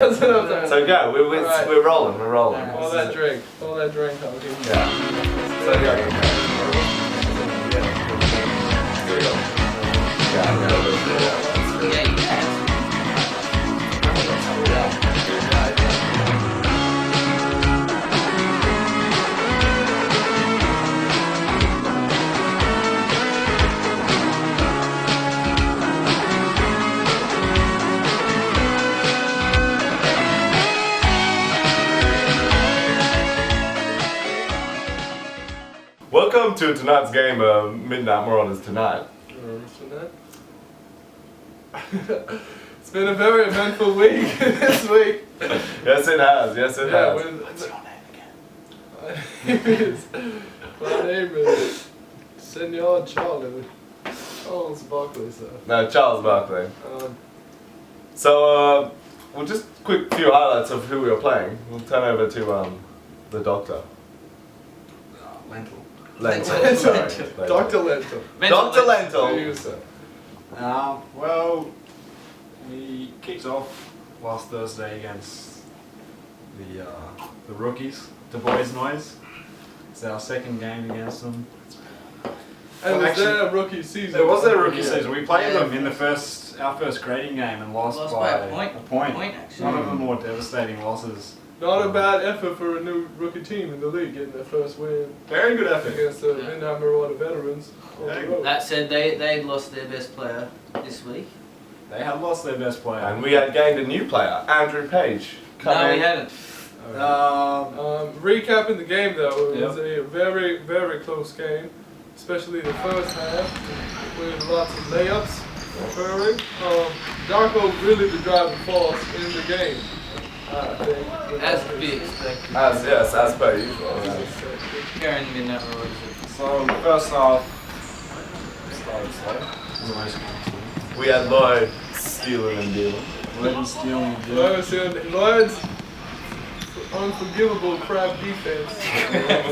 That's what I'm saying. So go, we're rolling, we're rolling. Right. All that drink, talking. Yeah. So yeah. Here we go. Welcome to tonight's game of Midnight Marauders tonight. It's been a very eventful week this week. Yes it has, yes it has. What's your name again? My name is Senor Charles Barkley, sir. No, Charles Barkley. So, well, just quick few highlights of who we are playing. We'll turn over to the doctor. Lentil. Sorry. Dr. Lentil. Dr. Lentil. To you, sir. Well, we kicked off last Thursday against the rookies, the Boys Noise. It's our second game against them. And was their rookie season? It was their rookie season. We played them in our first grading game and lost by a point. Actually. One of the more devastating losses. Not a bad effort for a new rookie team in the league, getting their first win. Very good effort Against the Midnight Marauder veterans. That said, they'd lost their best player this week. They had lost their best player. And we had gained a new player, Andrew Page. We hadn't. Recapping the game though, it was a very, very close game. Especially the first half, with lots of layups occurring. Darko really the driving force in the game. As to be expected. As per usual. Carrying the Midnight Marauders. So the first half started slow. We had Lloyd stealing and dealing. Lloyd's unforgivable crap defense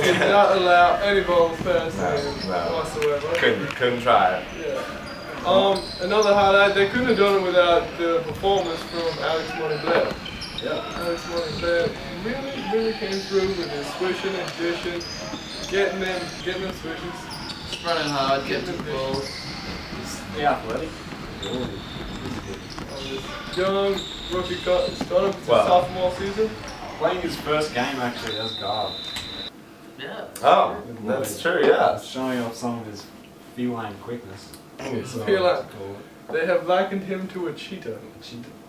did not allow any ball passing whatsoever. Couldn't try it. Yeah. Another highlight, they couldn't have done it without the performance from Alex Money-Blair. Alex Money-Blair really came through with his swishing and dishing, getting them swishes. Running hard, getting the balls. Yeah, athletic. Young rookie starting his sophomore season. Playing his first game actually as guard. Yeah. Oh, that's true, yeah. Showing off some of his feline quickness. They have likened him to a cheetah.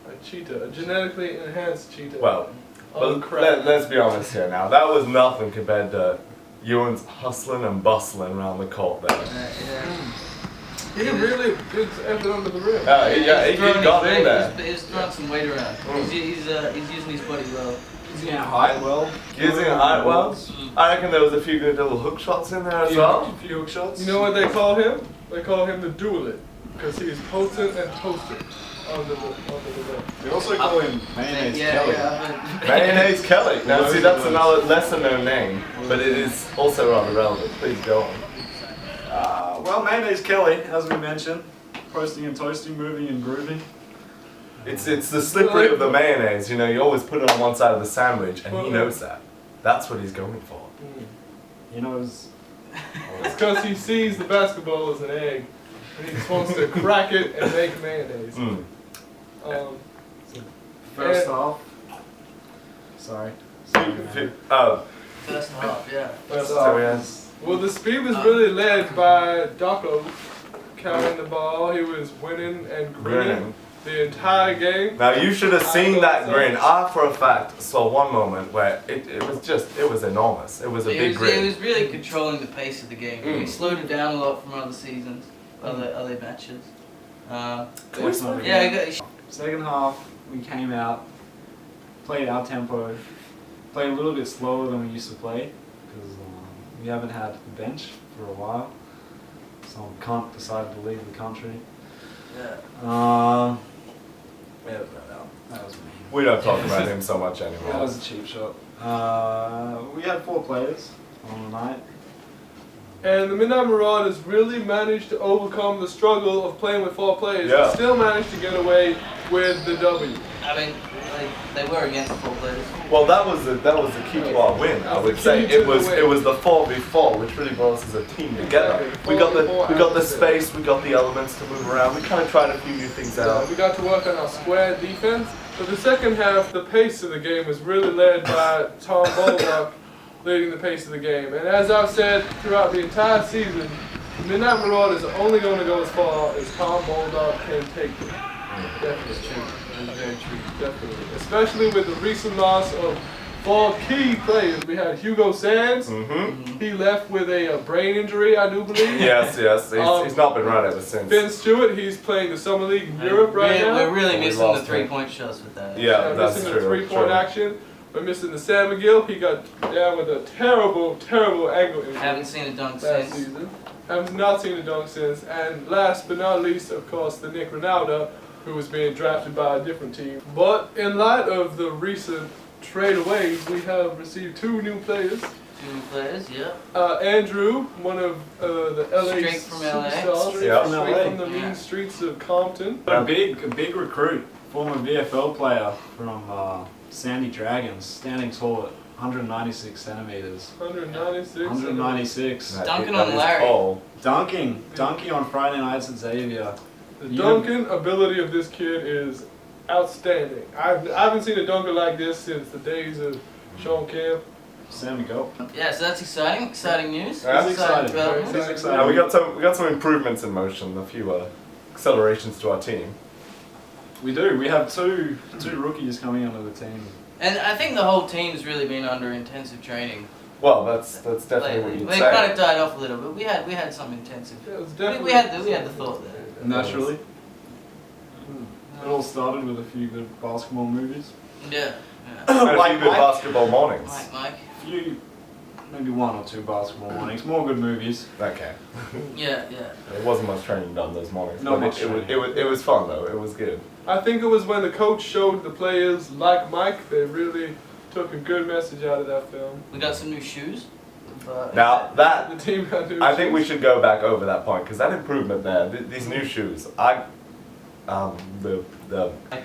A genetically enhanced cheetah. Well, let's be honest here now. That was nothing compared to Ewan's hustling and bustling around the court there. He really did effort under the rim. He got in there. He's throwing some weight around. He's using his body well. Using our height well. Using a height well. I reckon there was a few good little hook shots in there as well. A few hook shots. You know what they call him? They call him the duelit, because he's potent and toasted under the rim. They also call him Mayonnaise Kelly. Mayonnaise Kelly. Now see, that's another lesser known name, but it is also rather relevant. Please go on. Well, Mayonnaise Kelly, as we mentioned, posting and toasting, moving and grooving. It's the slippery of the mayonnaise, you know, you always put it on one side of the sandwich, and he knows that. That's what he's going for. He knows. It's because he sees the basketball as an egg, and he just wants to crack it and make mayonnaise. First half. Sorry. First half, yeah. First half. Well, the speed was really led by Darko carrying the ball. He was winning and grinning the entire game. Now you should have seen that grin. I, for a fact, saw one moment where it was enormous. It was a big grin. He was really controlling the pace of the game. He slowed it down a lot from other seasons, other matches. Second half, we came out, played our tempo, played a little bit slower than we used to play, because we haven't had a bench for a while. Some cunt decided to leave the country. That was me. We don't talk about him so much anymore. That was a cheap shot. We had 4 players on the night. And the Midnight Marauders really managed to overcome the struggle of playing with 4 players and still managed to get away with the W. I mean, they were against 4 players. Well, that was the key to our win. I would say it was the 4v4, which really brought us as a team together. Exactly. We got the space, we got the elements to move around. We kind of tried a few new things out. We got to work on our square defense. But the second half, the pace of the game was really led by Tom Baldock leading the pace of the game. And as I've said throughout the entire season, Midnight Marauders are only going to go as far as Tom Baldock can take them. Definitely true. That's very true. Definitely. Especially with the recent loss of 4 key players. We had Hugo Sands. Mm-hmm. He left with a brain injury, I do believe. Yes. He's not been right ever since. Ben Stewart, he's playing the Summer League in Europe right now. We're really missing the lost 3-point shots with that. Yeah, that's missing true. the 3-point action. We're missing the Sam McGill. He got down with a terrible ankle injury. Haven't seen a dunk last since. season. Have not seen a dunk since. And last but not least, of course, the Nick Ronaldo, who was being drafted by a different team. But in light of the recent tradeaways, we have received 2 new players. 2 new players, yeah. Andrew, one of the LA Straight from LA. superstars, straight from the mean streets of Compton. A big recruit, former VFL player from Sandy Dragons, standing tall at 196 centimeters. 196. 196. Dunking That on is Larry. tall. Dunking on Friday nights at Xavier. The dunking ability of this kid is outstanding. I haven't seen a dunker like this since the days of Sean Kemp. Sammy go. Yeah, so that's exciting. Exciting news. Yeah. Exciting. developments. Very exciting. Now we got some improvements in motion, a few accelerations to our team. We do. We have two rookies coming onto the team. And I think the whole team's really been under intensive training Well, that's definitely what lately. you'd They say. kind of died off a little bit. We had some intensive. Yeah, it was We definitely had the thought there. Naturally. It all started with a few good basketball movies. Yeah. And a Like few good Mike. basketball mornings. Mike. A few, maybe 1 or 2 basketball mornings. More good movies. Okay. Yeah. There wasn't much training done those mornings. Not but much training. it was fun though. It was good. I think it was when the coach showed the players like Mike, they really took a good message out of that film. We got some new shoes. But Now that The team got new I think we shoes. should go back over that point because that improvement there, these new shoes, the like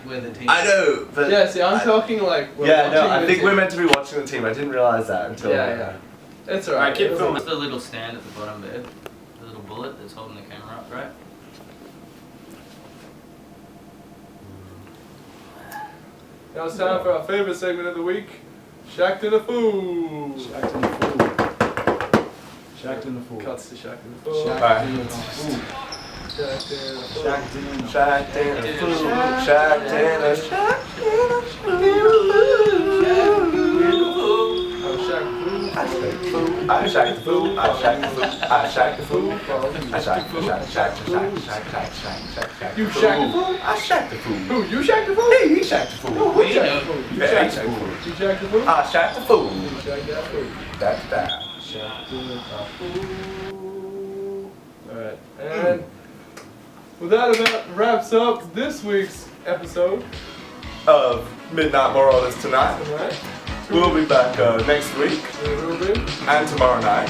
with the team. I know. But Yeah, see, I'm talking like. we're yeah, no, watching I the think team. we're meant to be watching the team. I didn't realize that until. Yeah. It's alright. Alright, keep It's filming. What's the little stand at the bottom there? The little bullet that's holding the camera up, right? Now it's time for our favorite segment of the week, Shacked in a Fool. Shacked in the Fool. Shacked in the Fool. Cuts to Shacked in a Fool. Shacked in the Fool. Shacked in a Fool. Shacked in the Shacked in a fool, shacked in a I'm Shacked the Fool. I shacked the fool, I shacked the fool, I shacked the fool, I shacked the fool. You shacked the fool? I shacked the fool. Who, you shacked the fool? Hey, he shacked the fool. Who shacked the fool? You shacked the fool. You shacked the fool? I shacked the fool. You shacked that fool. That's that. Shacked the fool. Alright, and well, that about wraps up this week's episode. Of Midnight Marauders tonight. Alright? We'll be back next week Ruben. and tomorrow night.